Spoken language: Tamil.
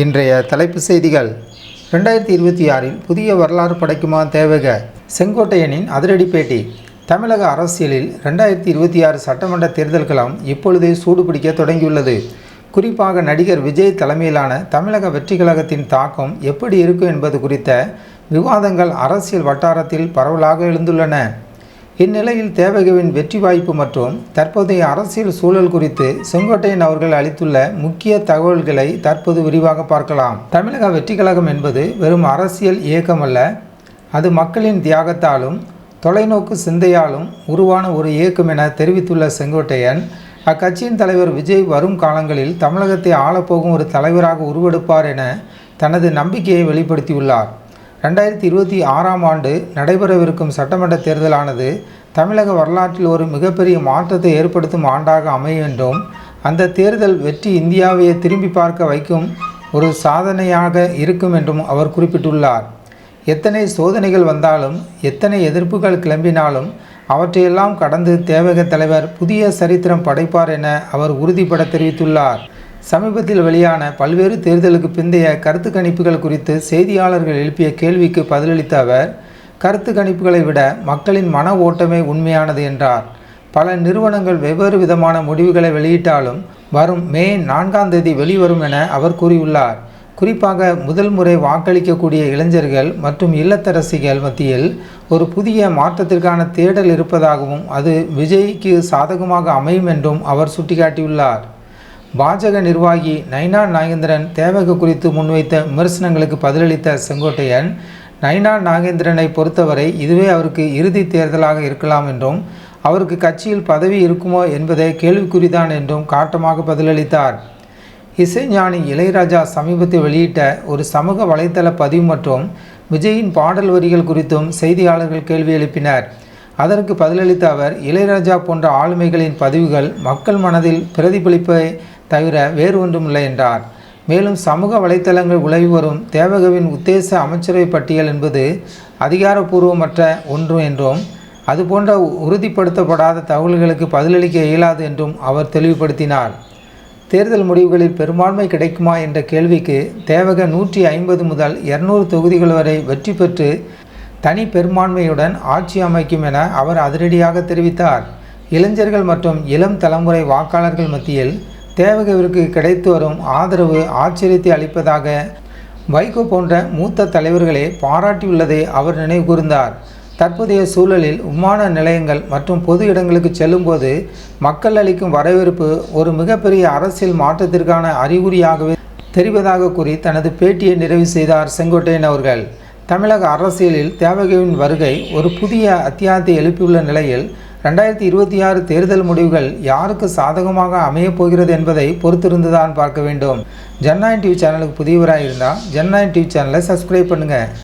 இன்றைய தலைப்புச் செய்திகள். 2026இல் புதிய வரலாறு படைக்குமா தேவக? செங்கோட்டையனின் அதிரடி பேட்டி. தமிழக அரசியலில் 2026 சட்டமன்ற தேர்தல் களம் இப்பொழுதே சூடுபிடிக்க தொடங்கியுள்ளது. குறிப்பாக நடிகர் விஜய் தலைமையிலான தமிழக வெற்றி கழகத்தின் தாக்கம் எப்படி இருக்கும் என்பது குறித்த விவாதங்கள் அரசியல் வட்டாரத்தில் பரவலாக எழுந்துள்ளன. இந்நிலையில் தேவகவின் வெற்றி வாய்ப்பு மற்றும் தற்போதைய அரசியல் சூழல் குறித்து செங்கோட்டையன் அவர்கள் அளித்துள்ள முக்கிய தகவல்களை தற்போது விரிவாக பார்க்கலாம். தமிழக வெற்றி கழகம் என்பது வெறும் அரசியல் இயக்கம் அல்ல, அது மக்களின் தியாகத்தாலும் தொலைநோக்கு சிந்தையாலும் உருவான ஒரு இயக்கம் என தெரிவித்துள்ள செங்கோட்டையன், அக்கட்சியின் தலைவர் விஜய் வரும் காலங்களில் தமிழகத்தை ஆளப்போகும் ஒரு தலைவராக உருவெடுப்பார் என தனது நம்பிக்கையை வெளிப்படுத்தியுள்ளார். 2026ஆம் ஆண்டு நடைபெறவிருக்கும் சட்டமன்ற தேர்தலானது தமிழக வரலாற்றில் ஒரு மிகப்பெரிய மாற்றத்தை ஏற்படுத்தும் ஆண்டாக அமையும் என்றும், அந்த தேர்தல் வெற்றி இந்தியாவையே திரும்பி பார்க்க வைக்கும் ஒரு சாதனையாக இருக்கும் என்றும் அவர் குறிப்பிட்டுள்ளார். எத்தனை சோதனைகள் வந்தாலும், எத்தனை எதிர்ப்புகள் கிளம்பினாலும் அவற்றையெல்லாம் கடந்து தேவக தலைவர் புதிய சரித்திரம் படைப்பார் என அவர் உறுதிபட தெரிவித்துள்ளார். சமீபத்தில் வெளியான பல்வேறு தேர்தலுக்கு பிந்தைய கருத்து கணிப்புகள் குறித்து செய்தியாளர்கள் எழுப்பிய கேள்விக்கு பதிலளித்த அவர், கருத்து கணிப்புகளை விட மக்களின் மன ஓட்டமே உண்மையானது என்றார். பல நிறுவனங்கள் வெவ்வேறு விதமான முடிவுகளை வெளியிட்டாலும் வரும் மே 4ஆம் தேதி வெளிவரும் என அவர் கூறியுள்ளார். குறிப்பாக முதல் முறை வாக்களிக்கக்கூடிய இளைஞர்கள் மற்றும் இல்லத்தரசிகள் மத்தியில் ஒரு புதிய மாற்றத்திற்கான தேடல் இருப்பதாகவும், அது விஜய்க்கு சாதகமாக அமையும் என்றும் அவர் சுட்டிக்காட்டியுள்ளார். பாஜக நிர்வாகி நைனா நாகேந்திரன் தேவக குறித்து முன்வைத்த விமர்சனங்களுக்கு பதிலளித்த செங்கோட்டையன், நைனா நாகேந்திரனை பொறுத்தவரை இதுவே அவருக்கு இறுதி தேர்தலாக இருக்கலாம் என்றும், அவருக்கு கட்சியில் பதவி இருக்குமோ என்பதே கேள்விக்குறிதான் என்றும் காட்டமாக பதிலளித்தார். இசைஞானி இளையராஜா சமீபத்தில் வெளியிட்ட ஒரு சமூக வலைதள பதிவு மற்றும் விஜயின் பாடல் வரிகள் குறித்தும் செய்தியாளர்கள் கேள்வி எழுப்பினர். அதற்கு பதிலளித்த அவர், இளையராஜா போன்ற ஆளுமைகளின் பதிவுகள் மக்கள் மனதில் பிரதிபலிப்பை தவிர வேறு ஒன்றுமில்லை என்றார். மேலும் சமூக வலைத்தளங்கள் உலவி வரும் தேவகவின் உத்தேச அமைச்சரவை பட்டியல் என்பது அதிகாரப்பூர்வமற்ற ஒன்று என்றும், அதுபோன்ற உறுதிப்படுத்தப்படாத தகவல்களுக்கு பதிலளிக்க இயலாது என்றும் அவர் தெளிவுபடுத்தினார். தேர்தல் முடிவுகளில் பெரும்பான்மை கிடைக்குமா என்ற கேள்விக்கு தேவக 150 முதல் 200 தொகுதிகள் வரை வெற்றி பெற்று தனி பெரும்பான்மையுடன் ஆட்சி அமைக்கும் என அவர் அதிரடியாக தெரிவித்தார். இளைஞர்கள் மற்றும் இளம் தலைமுறை வாக்காளர்கள் மத்தியில் தேவகவிற்கு கிடைத்து வரும் ஆதரவு ஆச்சரியத்தை அளிப்பதாக வைகோ போன்ற மூத்த தலைவர்களே பாராட்டியுள்ளதை அவர் நினைவு கூர்ந்தார். தற்போதைய சூழலில் விமான நிலையங்கள் மற்றும் பொது இடங்களுக்கு செல்லும்போது மக்கள் அளிக்கும் வரவேற்பு ஒரு மிகப்பெரிய அரசியல் மாற்றத்திற்கான அறிகுறியாகவே தெரிவதாக கூறி தனது பேட்டியை நிறைவு செய்தார் செங்கோட்டையன் அவர்கள். தமிழக அரசியலில் தேவகவின் வருகை ஒரு புதிய அத்தியாயத்தை எழுப்பியுள்ள நிலையில் 2026 தேர்தல் முடிவுகள் யாருக்கு சாதகமாக அமையப் போகிறது என்பதை பொறுத்திருந்துதான் பார்க்க வேண்டும். ஜன்9 டிவி சேனலுக்கு புதியவராக இருந்தால் ஜன்9 டிவி சேனலை சப்ஸ்கிரைப் பண்ணுங்கள்.